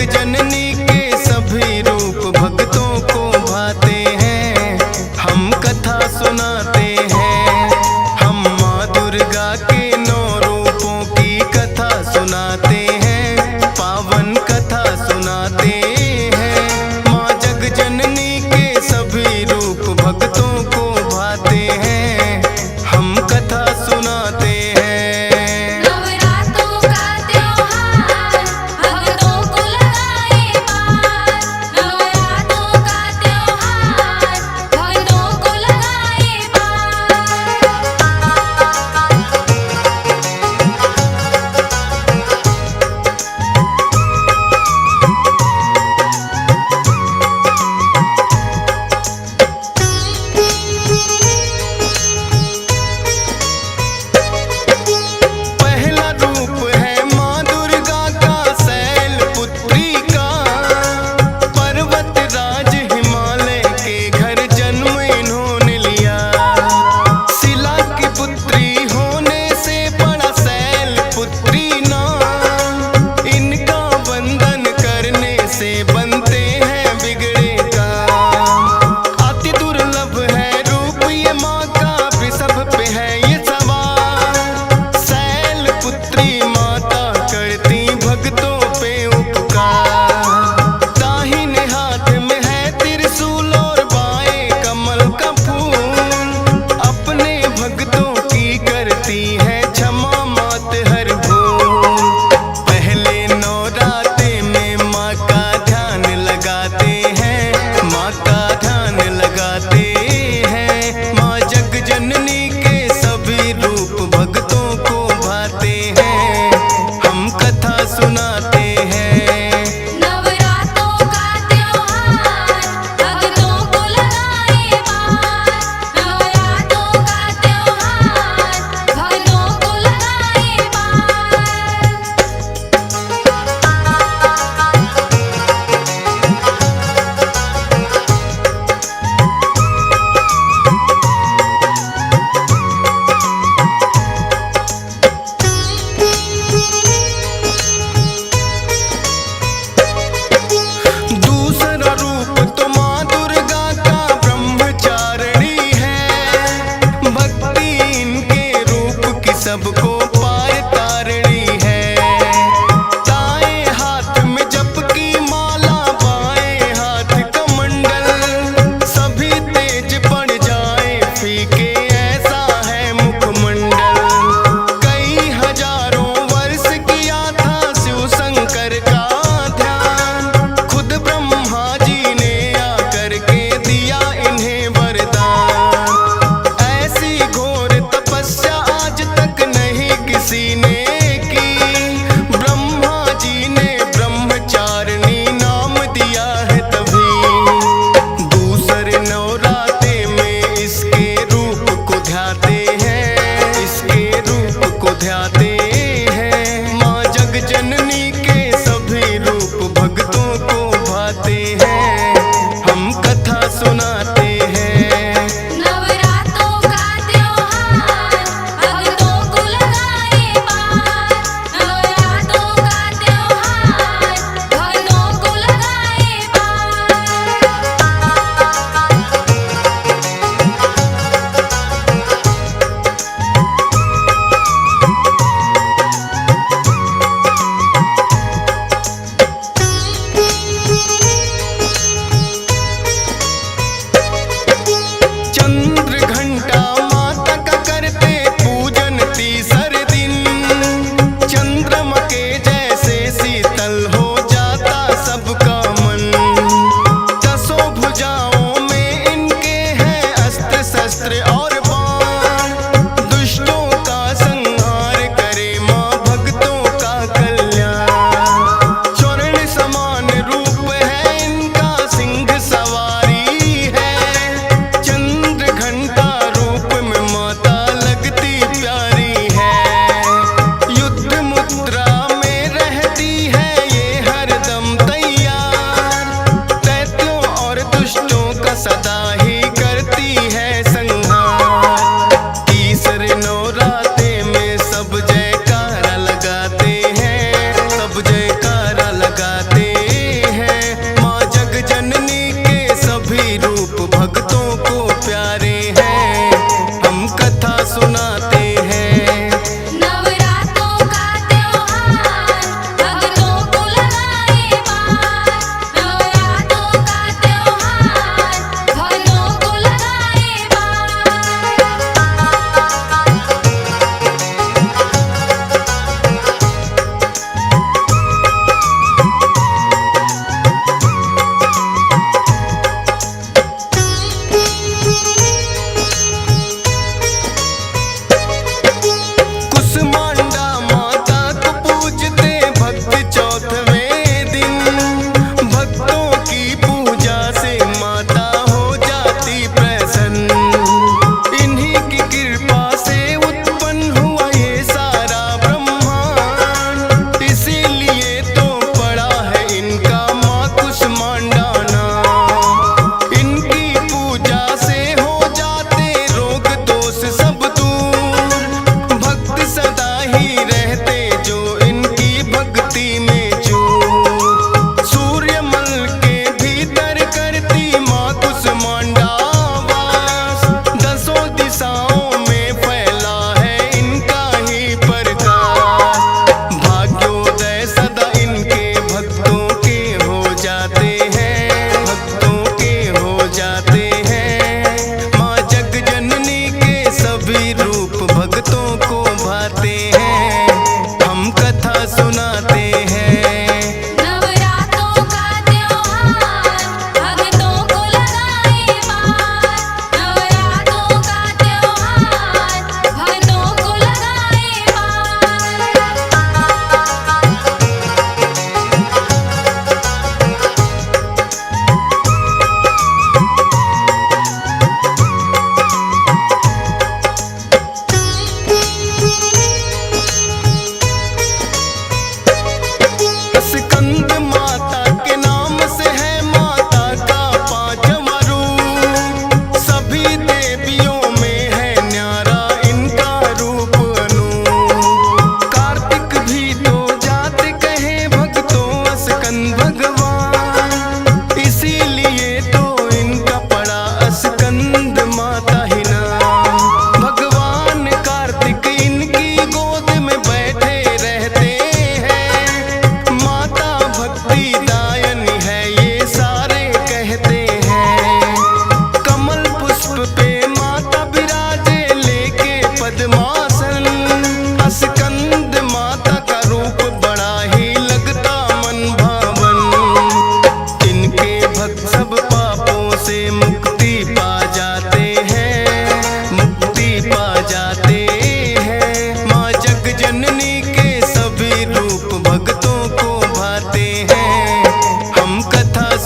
जननी के सभी रूप भक्तों को भाते हैं। हम कथा सुनाते हैं, हम माँ दुर्गा के 9 रूपों की कथा सुनाते हैं, पावन कथा सुनाते हैं। माँ जग जननी के सभी रूप भक्तों को भाते हैं, हम कथा सुनाते हैं। नवरात्रों का त्योहार भक्तों को लगाए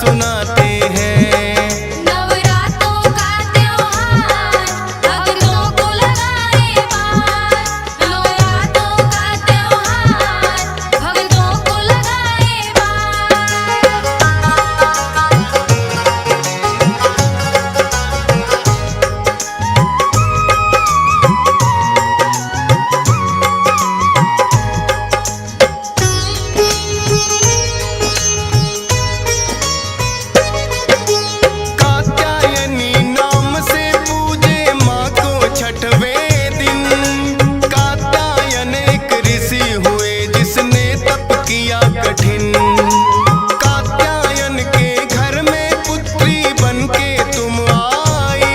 सुनाते हैं। नवरात्रों का त्योहार भक्तों को लगाए पार। नवरात्रों का त्योहार भक्तों को लगाए कात्यायनी नाम से पूजे माँ को छठवें दिन। कात्यायन एक ऋषि हुए जिसने तप किया कठिन। कात्यायन के घर में पुत्री बनके तुम आई।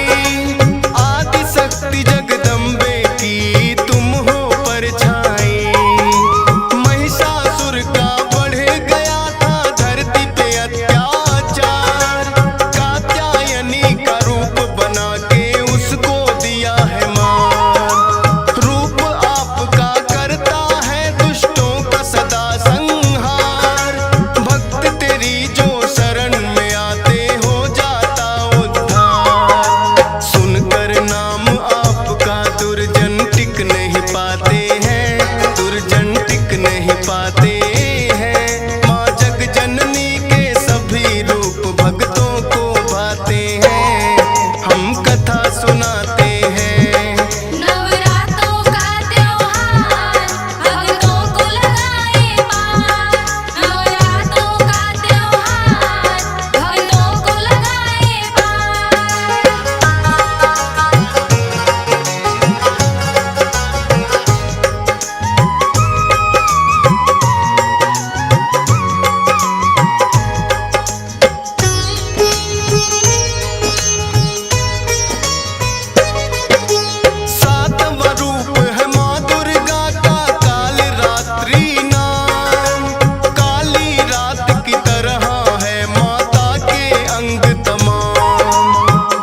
आदि शक्ति जगदम्बे की तुम हो परछाई। महिषासुर का बढ़ गया था धरती पे अत्याचार। कात्यायनी का रूप बना के उसको दिया है मार। रूप आपका करता है दुष्टों का सदा संहार। भक्त तेरी जो शरण में आते हो जाता उद्धार। सुनकर नाम आपका दुर्जन टिक नहीं पाते हैं। दुर्जन टिक नहीं पाते हैं। माँ जग जननी के सभी रूप भक्तों को भाते हैं। हम कथा सुनाते हैं। नवरात्रों का त्योहार भक्तों को लगाए पार। नवरात्रों का त्योहार भक्तों को लगाए पार। सातवां रूप है माँ दुर्गा का काल रात्रि नाम। काली रात की तरह है माता के अंग तमाम।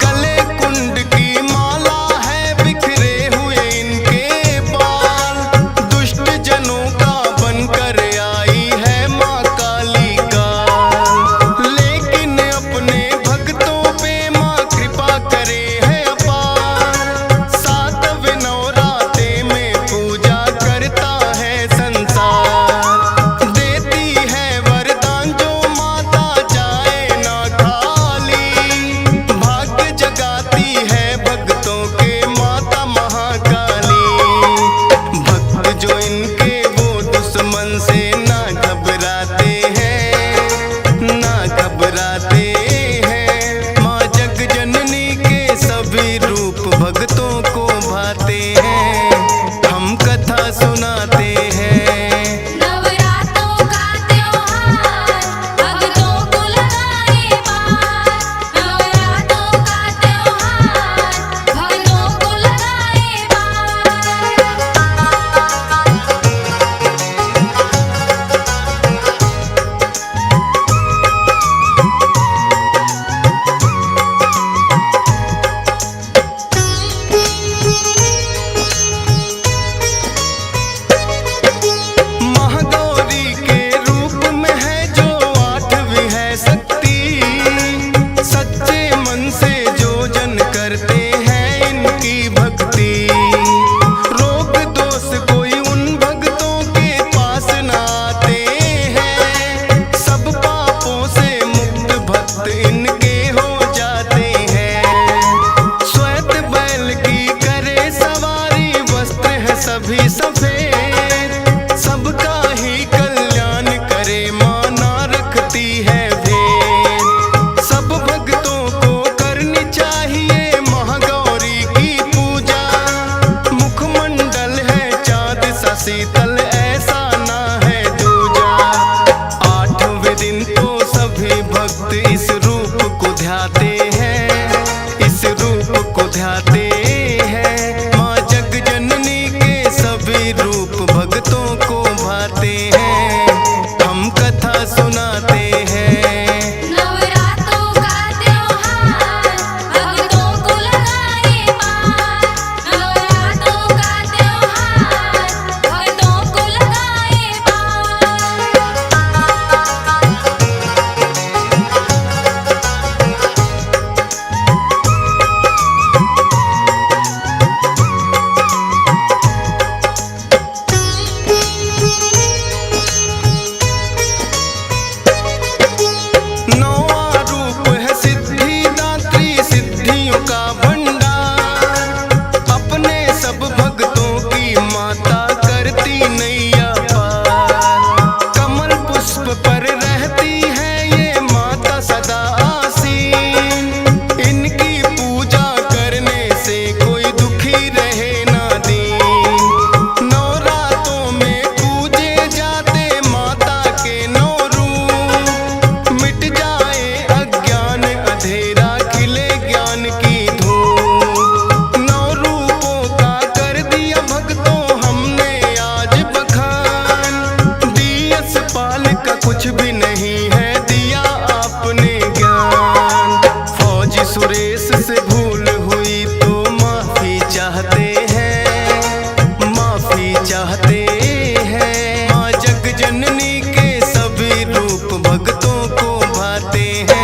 गले कुंड की माला है बिखरे हुए इनके बाल। दुष्ट जनों का बनकर आई है माँ काली काल। लेकिन अपने भक्तों पे माँ कृपा करे है अपार। सातवें नवरात्रे में पूजा करता है संसार। देती है वरदान जो माता जाए ना खाली। भाग्य जगाती है भक्तों के माता महाकाली। भक्त जो इनके वो दुश्मन से ना घबराते हैं। ना घबराते हैं। माँ जग जननी के सभी रूप भक्तों को भाते हैं। हम कथा सुनाते हैं। नवरात्रों का त्योहार भक्तों को लगाए पार। नवरात्रों का त्योहार भक्तों को लगाए पार। महागौरी के रूप में है जो आठवीं है शक्ति। सच्चे मन से जो जन करते हैं इनकी भक्ति। रोग दोष कोई उन भक्तों के पास ना आते हैं। सब पापों से मुक्त भक्त इनके हो जाते हैं। श्वेत बैल की करे सवारी वस्त्र है सभी सफेद। सबका ही कल्याण करे माँ ना रखती है भेद। सब भक्तों को करनी चाहिए महागौरी की पूजा। मुखमंडल है चाँद सा शीतल ऐसा ना है दूजा। आठवें दिन तो सभी भक्त इस रूप को ध्याते हैं। इस रूप को ध्याते हैं। माँ जग जननी के सभी रूप भक्तों को भाते हैं। हम कथा सुनाते हैं। नवरात्रों का त्योहार भक्तों को लगाए पार। नवरात्रों का त्योहार भक्तों को लगाए पार। नौवां रूप है सिद्धिदात्री सिद्धियों का भंडार। अपने सब भक्तों की माता करती नैया पार। कमल पुष्प पर रहती है ये माता सदा आसीन। इनकी पूजा करने से कोई दुखी रहे ना दीन। नवरातों में पूजे जाते माता के नौ रूप। मिट जाए अज्ञान अंधेरा खिले ज्ञान की धूप। नौ रूपों का कर दिया भक्तों हमने आज बखान। दियस पाल का कुछ भी नहीं है दिया आपने ज्ञान। फौजी सुरेश से भूल हुई तो माफी चाहते हैं, माफी चाहते हैं। माँ जग जननी के सभी रूप भक्तों को भाते हैं।